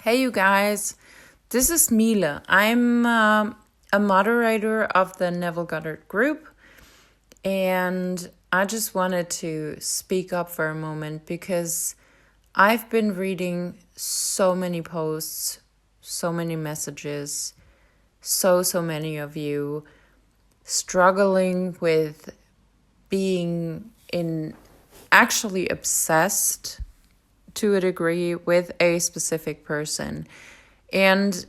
Hey, you guys. This is Mila. I'm a moderator of the Neville Goddard group, and I just wanted to speak up for a moment because I've been reading so many posts, so many messages, so many of you struggling with being actually obsessed to a degree with a specific person. And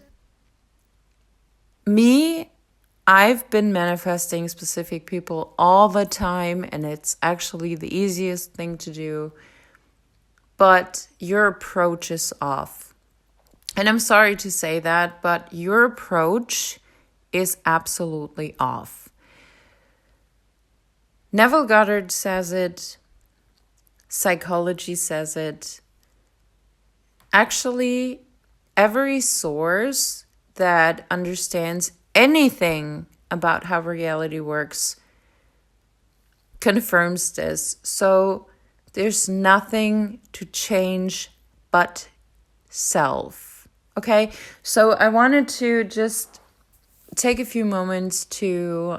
I've been manifesting specific people all the time, and it's actually the easiest thing to do. But your approach is off. And I'm sorry to say that, but your approach is absolutely off. Neville Goddard says it. Psychology says it. Actually, every source that understands anything about how reality works confirms this. So there's nothing to change but self. Okay? So I wanted to just take a few moments to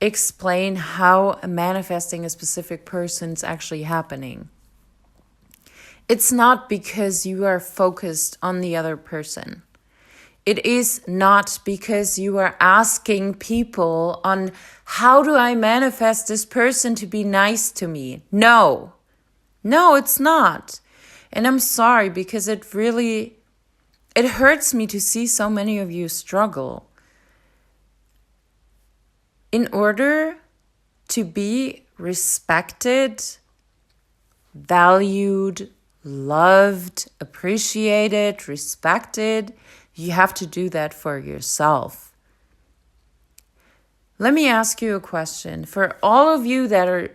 explain how manifesting a specific person is actually happening. It's not because you are focused on the other person. It is not because you are asking people on how do I manifest this person to be nice to me. No, it's not. And I'm sorry because it hurts me to see so many of you struggle. In order to be respected, valued, loved, appreciated, respected, you have to do that for yourself. Let me ask you a question. For all of you that are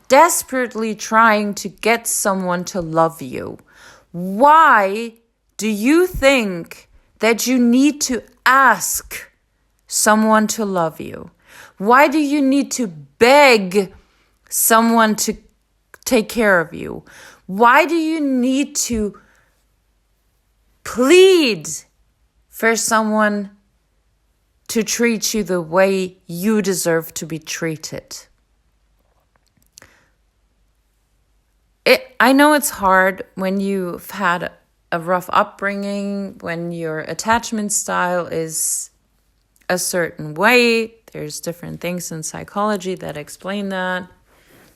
desperately trying to get someone to love you, why do you think that you need to ask someone to love you? Why do you need to beg someone to take care of you? Why do you need to plead for someone to treat you the way you deserve to be treated? I know it's hard when you've had a rough upbringing, when your attachment style is a certain way. There's different things in psychology that explain that,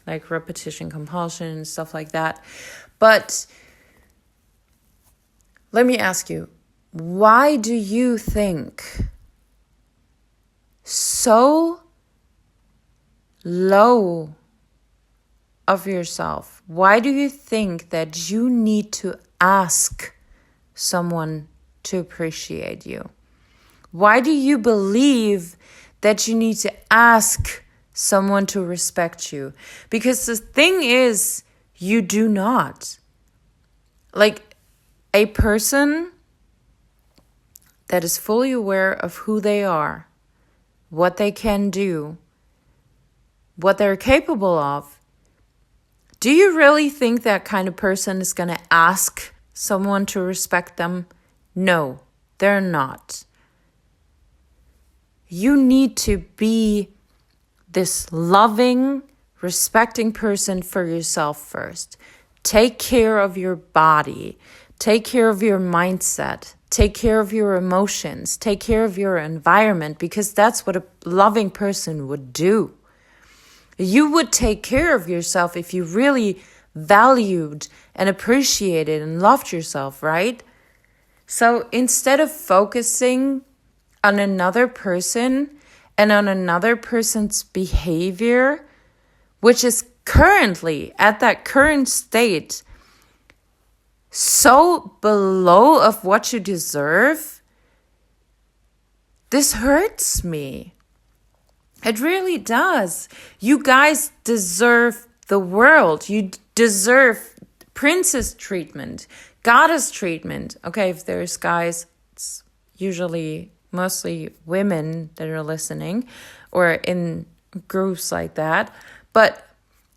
like repetition, compulsion, and stuff like that. But let me ask you, why do you think so low of yourself? Why do you think that you need to ask someone to appreciate you? Why do you believe that you need to ask someone to respect you? Because the thing is, you do not. Like, a person that is fully aware of who they are, what they can do, what they're capable of, do you really think that kind of person is going to ask someone to respect them? No, they're not. You need to be this loving, respecting person for yourself first. Take care of your body. Take care of your mindset. Take care of your emotions. Take care of your environment, because that's what a loving person would do. You would take care of yourself if you really valued and appreciated and loved yourself, right? So instead of focusing on another person and on another person's behavior, which is currently at that current state so below of what you deserve, this hurts me. It really does. You guys deserve the world. You deserve princess treatment, goddess treatment. Okay, if there's guys, it's usually mostly women that are listening or in groups like that. But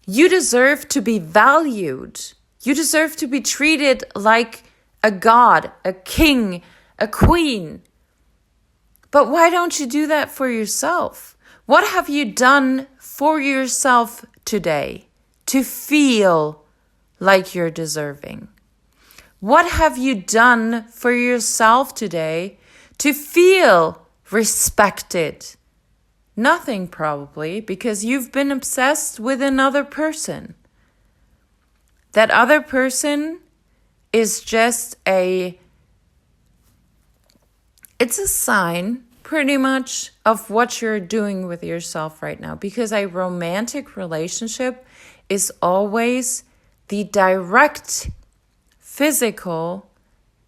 you deserve to be valued. You deserve to be treated like a god, a king, a queen. But why don't you do that for yourself? What have you done for yourself today to feel like you're deserving? What have you done for yourself today to feel respected? Nothing, probably, because you've been obsessed with another person. That other person is just it's a sign, pretty much, of what you're doing with yourself right now. Because a romantic relationship is always the direct physical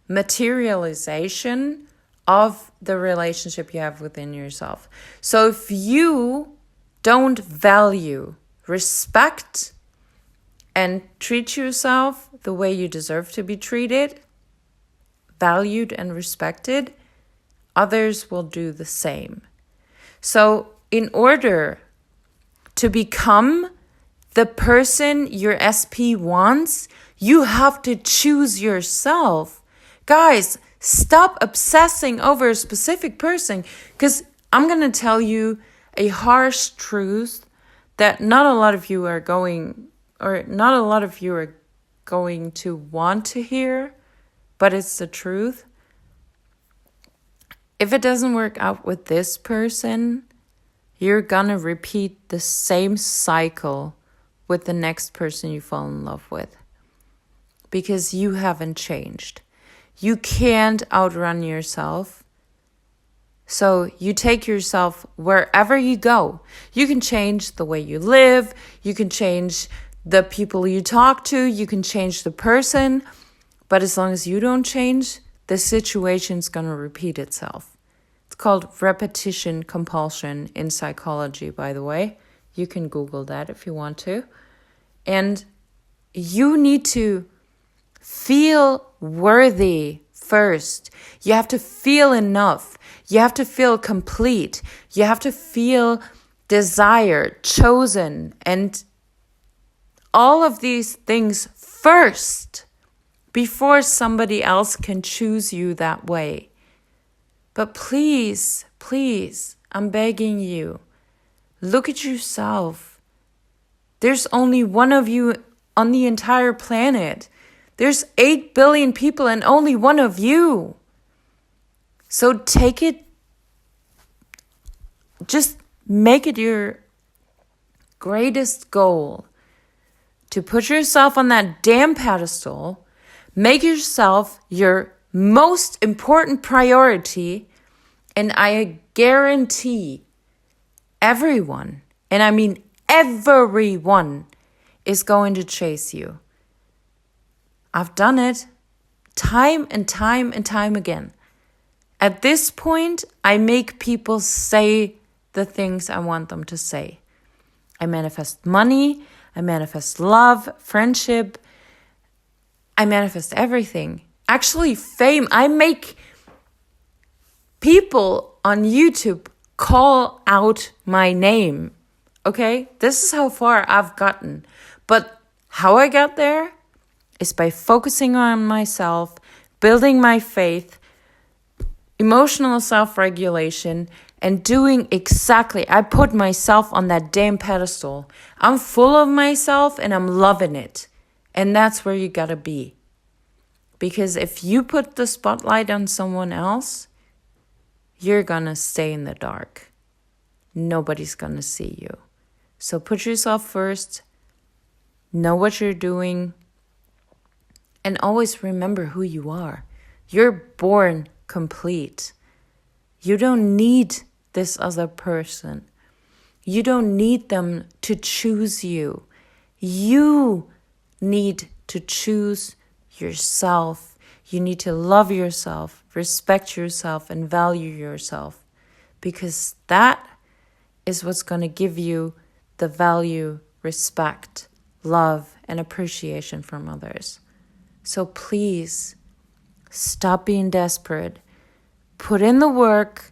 materialization of the relationship you have within yourself. So if you don't value, respect, and treat yourself the way you deserve to be treated, valued and respected, others will do the same. So in order to become the person your SP wants, you have to choose yourself. Guys, stop obsessing over a specific person, because I'm going to tell you a harsh truth that not a lot of you are going to want to hear, but it's the truth. If it doesn't work out with this person, you're gonna repeat the same cycle with the next person you fall in love with, because you haven't changed. You can't outrun yourself. So you take yourself wherever you go. You can change the way you live. You can change the people you talk to. You can change the person. But as long as you don't change, the situation's going to repeat itself. It's called repetition compulsion in psychology, by the way. You can Google that if you want to. And you need to feel worthy first. You have to feel enough. You have to feel complete. You have to feel desired, chosen, and all of these things first before somebody else can choose you that way. But please, I'm begging you, look at yourself. There's only one of you on the entire planet. There's 8 billion people and only one of you. So take it, just make it your greatest goal to put yourself on that damn pedestal, make yourself your most important priority, and I guarantee everyone, and I mean everyone, is going to chase you. I've done it time and time and time again. At this point, I make people say the things I want them to say. I manifest money, I manifest love, friendship, I manifest everything. Actually, fame. I make people on YouTube call out my name. Okay? This is how far I've gotten. But how I got there is by focusing on myself, building my faith, emotional self-regulation, and doing exactly. I put myself on that damn pedestal. I'm full of myself and I'm loving it. And that's where you gotta be. Because if you put the spotlight on someone else, you're gonna stay in the dark. Nobody's gonna see you. So put yourself first, know what you're doing, and always remember who you are. You're born complete. You don't need this other person. You don't need them to choose you. You need to choose yourself. You need to love yourself, respect yourself, and value yourself, because that is what's going to give you the value, respect, love, and appreciation from others. So please, stop being desperate. Put in the work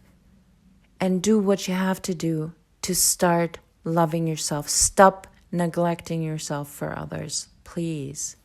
and do what you have to do to start loving yourself. Stop neglecting yourself for others, please.